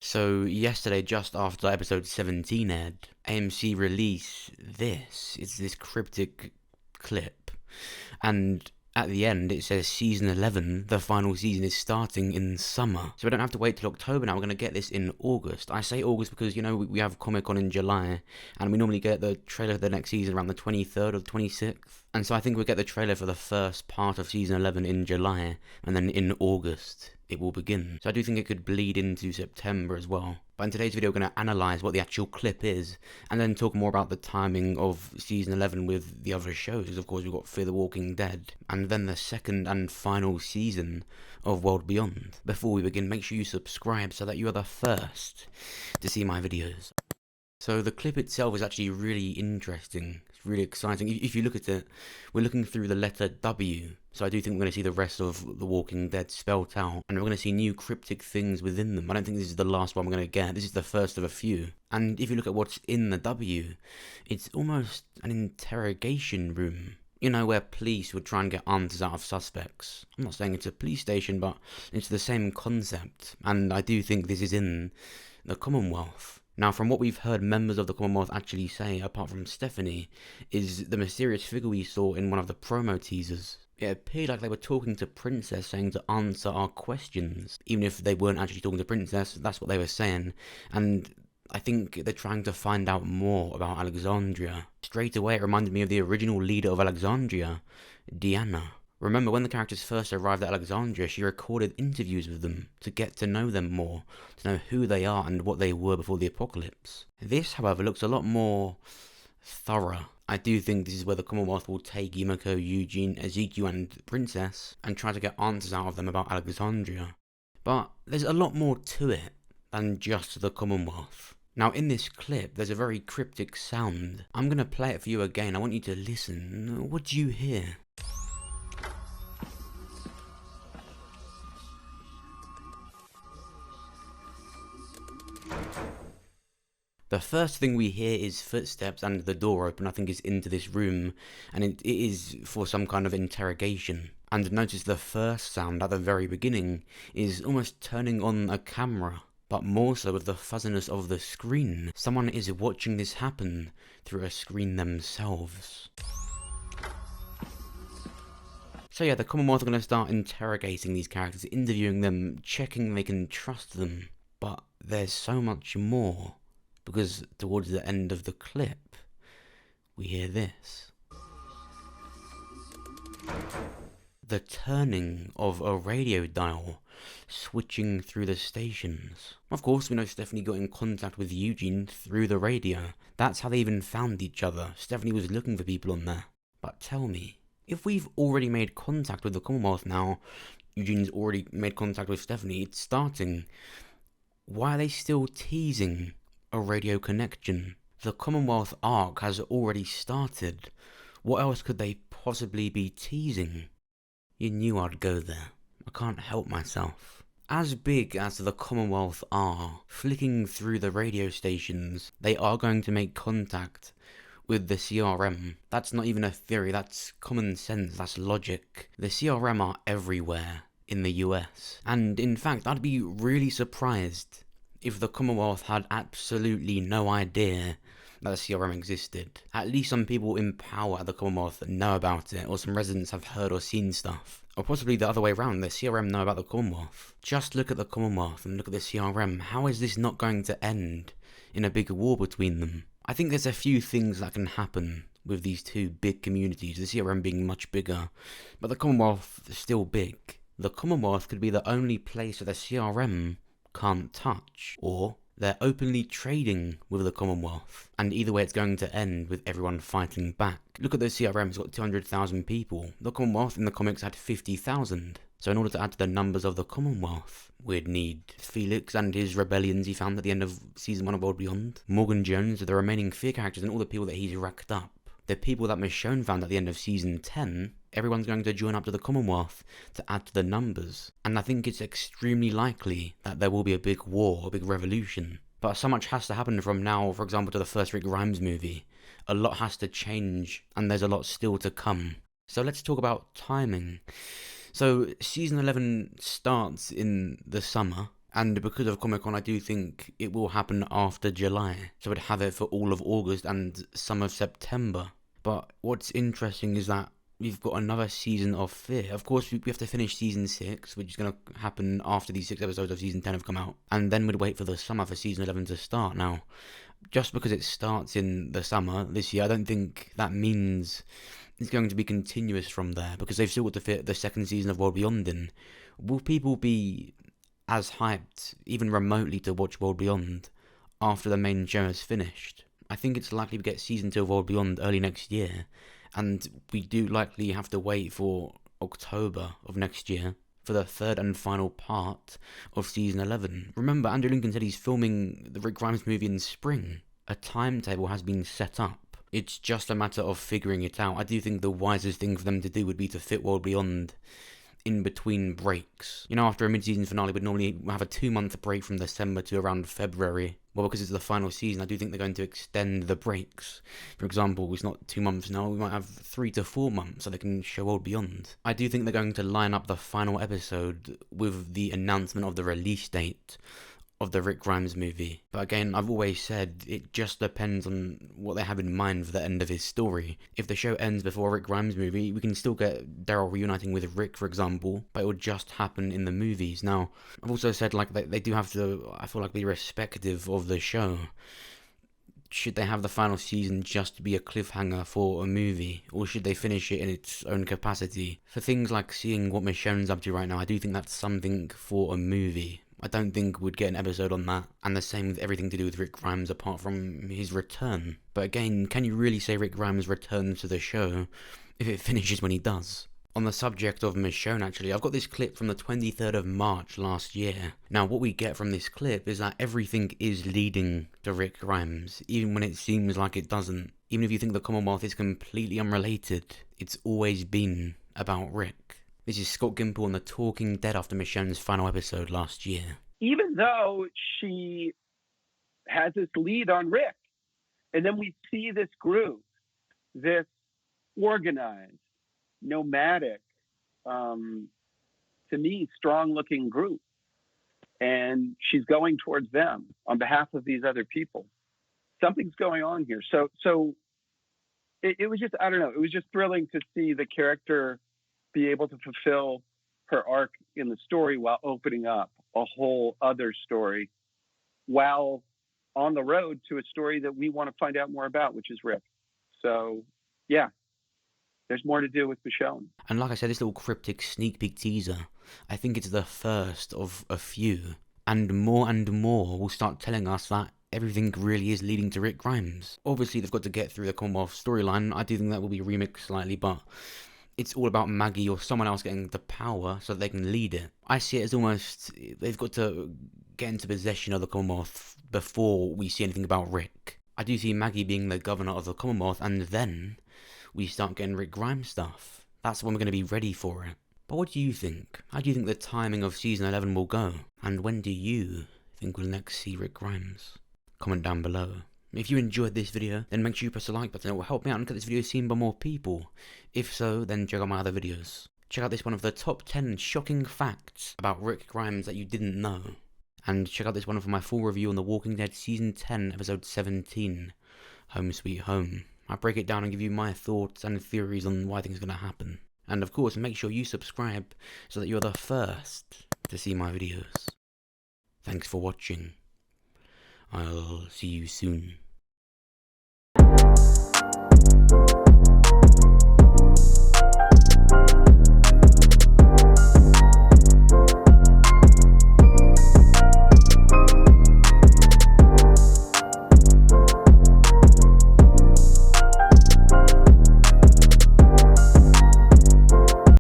So yesterday, just after episode 17 aired, AMC released this. It's this cryptic clip, and at the end it says season 11, the final season, is starting in summer. So we don't have to wait till October now, we're going to get this in August. I say August because, we have Comic-Con in July, and we normally get the trailer for the next season around the 23rd or the 26th. And so I think we'll get the trailer for the first part of season 11 in July, and then in August it will begin. So I do think it could bleed into September as well. But in today's video, we're going to analyse what the actual clip is, and then talk more about the timing of season 11 with the other shows. Of course, we've got Fear the Walking Dead, and then the second and final season of World Beyond. Before we begin, make sure you subscribe so that you are the first to see my videos. So the clip itself is actually really interesting. It's really exciting. If you look at it, we're looking through the letter W. So I do think we're going to see the rest of The Walking Dead spelt out. And we're going to see new cryptic things within them. I don't think this is the last one we're going to get. This is the first of a few. And if you look at what's in the W, it's almost an interrogation room. Where police would try and get answers out of suspects. I'm not saying it's a police station, but it's the same concept. And I do think this is in the Commonwealth. Now, from what we've heard members of the Commonwealth actually say, apart from Stephanie, is the mysterious figure we saw in one of the promo teasers. It appeared like they were talking to Princess, saying to answer our questions. Even if they weren't actually talking to Princess, that's what they were saying. And I think they're trying to find out more about Alexandria. Straight away, it reminded me of the original leader of Alexandria, Diana. Remember, when the characters first arrived at Alexandria, she recorded interviews with them to get to know them more, to know who they are and what they were before the apocalypse. This, however, looks a lot more thorough. I do think this is where the Commonwealth will take Yumiko, Eugene, Ezekiel and Princess and try to get answers out of them about Alexandria. But there's a lot more to it than just the Commonwealth. Now, in this clip, there's a very cryptic sound. I'm going to play it for you again. I want you to listen. What do you hear? The first thing we hear is footsteps and the door open, I think, is into this room, and it is for some kind of interrogation. And notice the first sound at the very beginning is almost turning on a camera, but more so with the fuzziness of the screen. Someone is watching this happen through a screen themselves. So yeah, the Commonwealth are going to start interrogating these characters, interviewing them, checking they can trust them. But there's so much more. Because towards the end of the clip, we hear this. The turning of a radio dial, switching through the stations. Of course, we know Stephanie got in contact with Eugene through the radio. That's how they even found each other. Stephanie was looking for people on there. But tell me, if we've already made contact with the Commonwealth now, Eugene's already made contact with Stephanie, it's starting. Why are they still teasing a radio connection? The Commonwealth arc has already started. What else could they possibly be teasing? You knew I'd go there. I can't help myself. As big as the Commonwealth are, flicking through the radio stations, they are going to make contact with the CRM. That's not even a theory, that's common sense, that's logic. The CRM are everywhere in the US. And in fact, I'd be really surprised if the Commonwealth had absolutely no idea that the CRM existed. At least some people in power at the Commonwealth know about it, or some residents have heard or seen stuff. Or possibly the other way around, the CRM know about the Commonwealth. Just look at the Commonwealth and look at the CRM. How is this not going to end in a big war between them? I think there's a few things that can happen with these two big communities, the CRM being much bigger, but the Commonwealth is still big. The Commonwealth could be the only place where the CRM can't touch, or they're openly trading with the Commonwealth, and either way it's going to end with everyone fighting back. Look at those CRMs, it's got 200,000 people. The Commonwealth in the comics had 50,000. So in order to add to the numbers of the Commonwealth, we'd need Felix and his rebellions he found at the end of Season 1 of World Beyond, Morgan Jones, the remaining Fear characters, and all the people that he's racked up. The people that Michonne found at the end of Season 10, everyone's going to join up to the Commonwealth to add to the numbers. And I think it's extremely likely that there will be a big war, a big revolution. But so much has to happen from now, for example, to the first Rick Grimes movie. A lot has to change, and there's a lot still to come. So let's talk about timing. So Season 11 starts in the summer, And because of Comic-Con, I do think it will happen after July. So we'd have it for all of August and some of September. But what's interesting is that we've got another season of Fear. Of course, we have to finish season 6, which is going to happen after these 6 episodes of season 10 have come out. And then we'd wait for the summer for season 11 to start. Now, just because it starts in the summer this year, I don't think that means it's going to be continuous from there, because they've still got to fit the second season of World Beyond in. Will people be as hyped, even remotely, to watch World Beyond after the main show is finished? I think it's likely to get season 2 of World Beyond early next year, and we do likely have to wait for October of next year for the third and final part of season 11. Remember, Andrew Lincoln said he's filming the Rick Grimes movie in spring. A timetable has been set up. It's just a matter of figuring it out. I do think the wisest thing for them to do would be to fit World Beyond in between breaks. You know, after a mid-season finale, we'd normally have a 2-month break from December to around February. Well, because it's the final season, I do think they're going to extend the breaks. For example, it's not 2 months now, we might have 3 to 4 months so they can show World Beyond. I do think they're going to line up the final episode with the announcement of the release date of the Rick Grimes movie. But again, I've always said it just depends on what they have in mind for the end of his story. If the show ends before Rick Grimes movie, we can still get Daryl reuniting with Rick, for example, but it will just happen in the movies. Now, I've also said like they do have to, I feel like, be respective of the show. Should they have the final season just be a cliffhanger for a movie, or should they finish it in its own capacity? For things like seeing what Michonne's up to right now, I do think that's something for a movie. I don't think we'd get an episode on that, and the same with everything to do with Rick Grimes apart from his return. But again, can you really say Rick Grimes returns to the show if it finishes when he does? On the subject of Michonne, actually, I've got this clip from the 23rd of March last year. Now, what we get from this clip is that everything is leading to Rick Grimes, even when it seems like it doesn't. Even if you think the Commonwealth is completely unrelated, it's always been about Rick. This is Scott Gimple on The Talking Dead after Michonne's final episode last year. Even though she has this lead on Rick, and then we see this group, this organized, nomadic, to me, strong-looking group, and she's going towards them on behalf of these other people. Something's going on here. So it was just, I don't know, it was just thrilling to see the character be able to fulfill her arc in the story while opening up a whole other story, while on the road to a story that we want to find out more about, which is Rick. So, yeah, there's more to do with Michonne. And like I said, this little cryptic sneak peek teaser, I think it's the first of a few. And more will start telling us that everything really is leading to Rick Grimes. Obviously, they've got to get through the Commonwealth storyline. I do think that will be remixed slightly, but it's all about Maggie or someone else getting the power so that they can lead it. I see it as almost they've got to get into possession of the Commonwealth before we see anything about Rick. I do see Maggie being the governor of the Commonwealth, and then we start getting Rick Grimes stuff. That's when we're going to be ready for it. But what do you think? How do you think the timing of season 11 will go? And when do you think we'll next see Rick Grimes? Comment down below. If you enjoyed this video, then make sure you press the like button. It will help me out and get this video seen by more people. If so, then check out my other videos. Check out this one of the top 10 shocking facts about Rick Grimes that you didn't know. And check out this one for my full review on The Walking Dead Season 10, Episode 17, Home Sweet Home. I break it down and give you my thoughts and theories on why things are going to happen. And of course, make sure you subscribe so that you're the first to see my videos. Thanks for watching. I'll see you soon.